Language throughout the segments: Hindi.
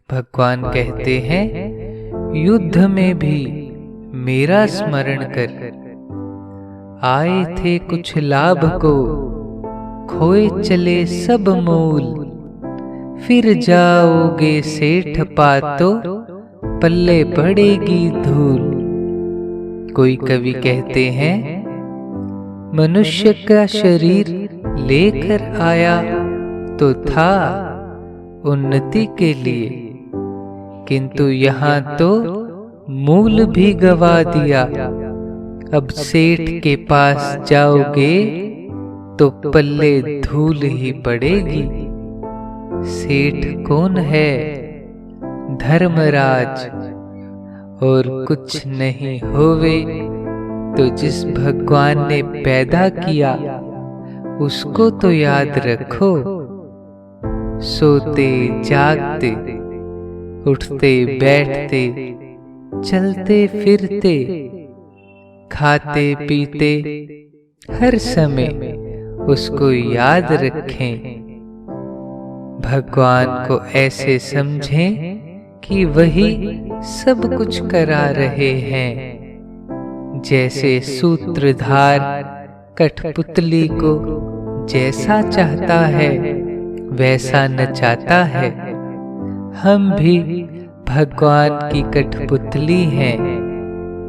भगवान कहते हैं, युद्ध में भी मेरा स्मरण कर। आए थे कुछ लाभ को, खोए चले सब मूल। फिर जाओगे सेठ पातो, पल्ले पड़ेगी धूल। कोई कवि कहते हैं, मनुष्य का शरीर लेकर आया तो था उन्नति के लिए, किंतु यहाँ तो मूल भी गवा दिया। अब सेठ के पास जाओगे तो पल्ले धूल ही पड़ेगी। सेठ कौन है? धर्मराज। और कुछ नहीं होवे तो जिस भगवान ने पैदा किया उसको तो याद रखो। सोते जागते, उठते बैठते, चलते फिरते, खाते पीते, हर समय उसको याद रखें। भगवान को ऐसे समझें कि वही सब कुछ करा रहे हैं। जैसे सूत्रधार कठपुतली को जैसा चाहता है वैसा नचाता है, हम भी भगवान की कठपुतली हैं।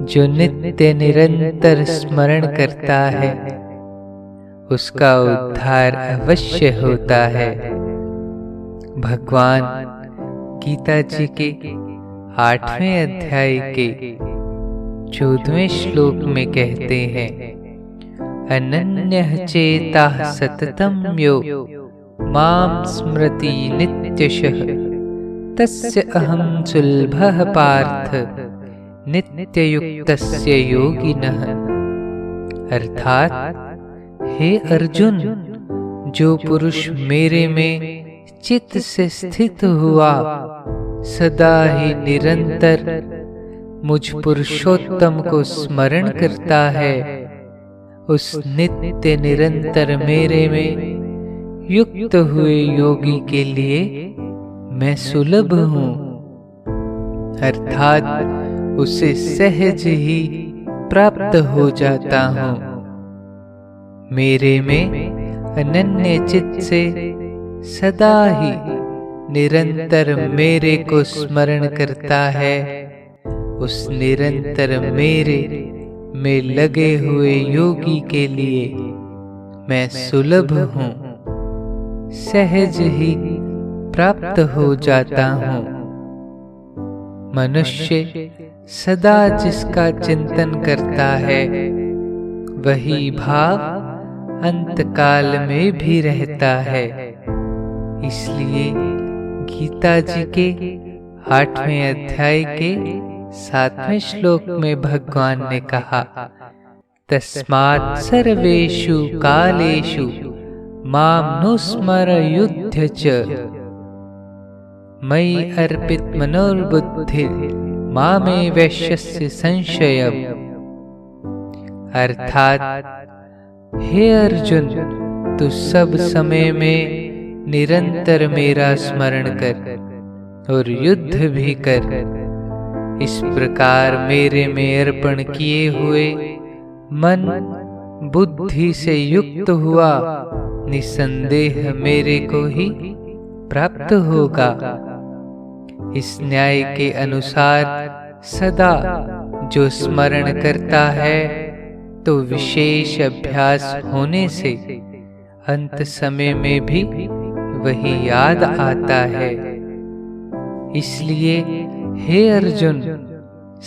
जो नित्य निरंतर स्मरण करता है उसका उद्धार अवश्य होता है। भगवान गीता जी के 8वें अध्याय के 14वें श्लोक में कहते हैं, अनन्यः चेताः सततं यो मां स्मृति नित्यशः तस्य अहं सुलभः पार्थ नित्ययुक्तस्य योगिनः। अर्थात, हे अर्जुन, जो पुरुष मेरे में चित्त से स्थित हुआ, सदा ही निरंतर मुझ पुरुषोत्तम को स्मरण करता है, उस नित्य निरंतर मेरे में युक्त हुए योगी के लिए मैं सुलभ हूँ। अर्थात उसे सहज ही प्राप्त हो जाता हूँ। मेरे में अनन्य चित्त से सदा ही निरंतर मेरे को स्मरण करता है, उस निरंतर मेरे में लगे हुए योगी के लिए मैं सुलभ हूँ, सहज ही प्राप्त हो जाता हूँ। मनुष्य सदा जिसका चिंतन करता है वही भाव अंतकाल में भी रहता है। इसलिए गीता जी के 8वें अध्याय के 7वें श्लोक में भगवान ने कहा, तस्मात् सर्वेषु कालेषु मां नुस्मर युध्य च मयि अर्पित मनोर्बुद्धिर् मामे वैश्यस्य संशयम्। अर्थात, हे अर्जुन, तू सब समय में निरंतर मेरा स्मरण कर और युद्ध भी कर। इस प्रकार मेरे में अर्पण किए हुए मन बुद्धि से युक्त हुआ निसंदेह मेरे को ही प्राप्त होगा। इस न्याय के अनुसार सदा जो स्मरण करता है तो विशेष अभ्यास होने से अंत समय में भी वही याद आता है। इसलिए हे अर्जुन,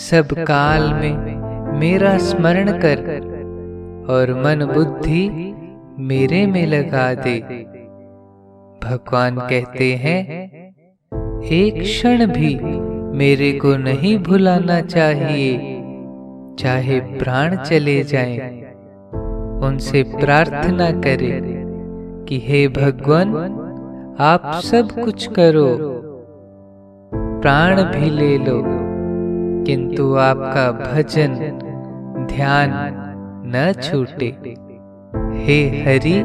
सब काल में मेरा स्मरण कर और मन बुद्धि मेरे में लगा दे। भगवान कहते हैं, एक क्षण भी मेरे को नहीं भुलाना चाहिए, चाहे प्राण चले जाएं। उनसे प्रार्थना करें कि हे भगवान, आप सब कुछ करो, प्राण भी ले लो, किंतु आपका भजन ध्यान न छूटे। हे हरि,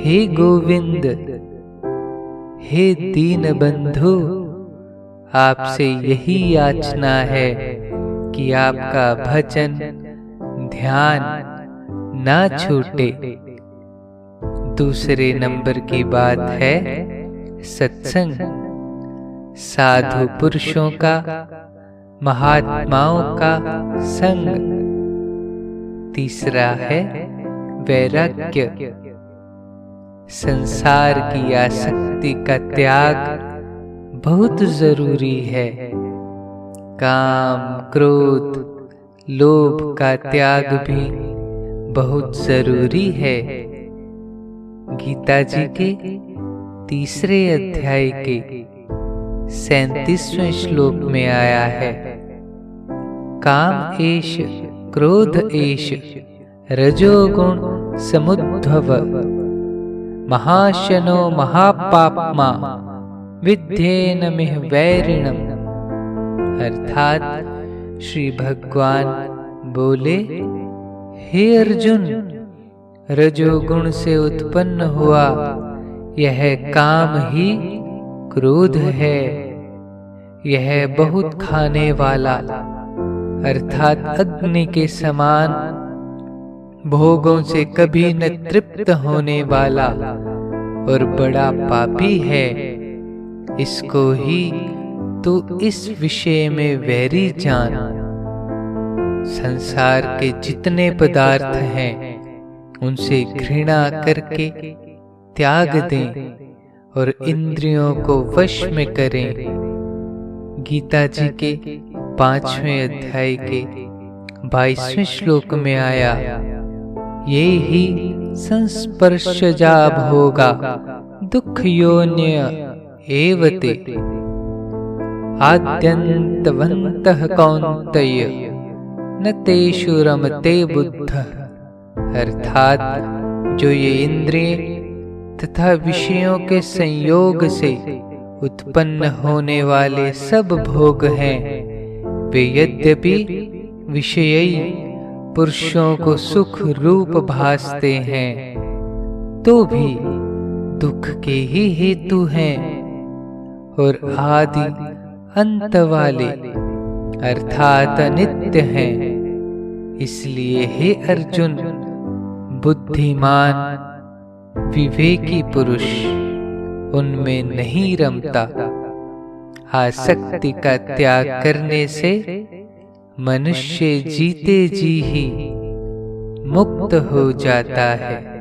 हे गोविंद, हे दीन बंधु, आपसे यही याचना है कि आपका भजन ध्यान ना छूटे। दूसरे नंबर की बात है सत्संग, साधु पुरुषों का, महात्माओं का संग। तीसरा है वैराग्य, संसार की आसक्ति का त्याग बहुत जरूरी है। काम क्रोध लोभ का त्याग भी बहुत जरूरी है। गीता जी के 3 अध्याय के 37वें श्लोक में आया है, काम एष क्रोध एष रजोगुण समुद्भव महाशनो महापाप्मा विद्येनमिह वैरिणम। अर्थात श्री भगवान बोले, हे अर्जुन, रजोगुण से उत्पन्न हुआ यह काम ही क्रोध है। यह बहुत खाने वाला अर्थात अग्नि के समान, भोगों से कभी न तृप्त होने वाला और बड़ा पापी है। इसको ही तू इस विषय में वैरी जान। संसार के जितने पदार्थ हैं उनसे घृणा करके त्याग दें और इंद्रियों को वश में करें। गीता जी के 5वें अध्याय के 22वें श्लोक में आया, ये ही संस्पर्शजा भोगा दुख योन्य एवते आद्यन्तवन्तः कौन्तेय न तेषु रमते बुद्धः। अर्थात जो ये इंद्रिय तथा विषयों के संयोग से उत्पन्न होने वाले सब भोग हैं, वे यद्यपि विषयी पुरुषों को सुख रूप भासते हैं, तो भी दुख के ही हेतु हैं और आदि अंत वाले अर्थात अनित्य हैं। इसलिए हे अर्जुन, बुद्धिमान विवेकी पुरुष उनमें नहीं रमता। आसक्ति का त्याग करने से मनुष्य जीते जी ही मुक्त हो जाता है।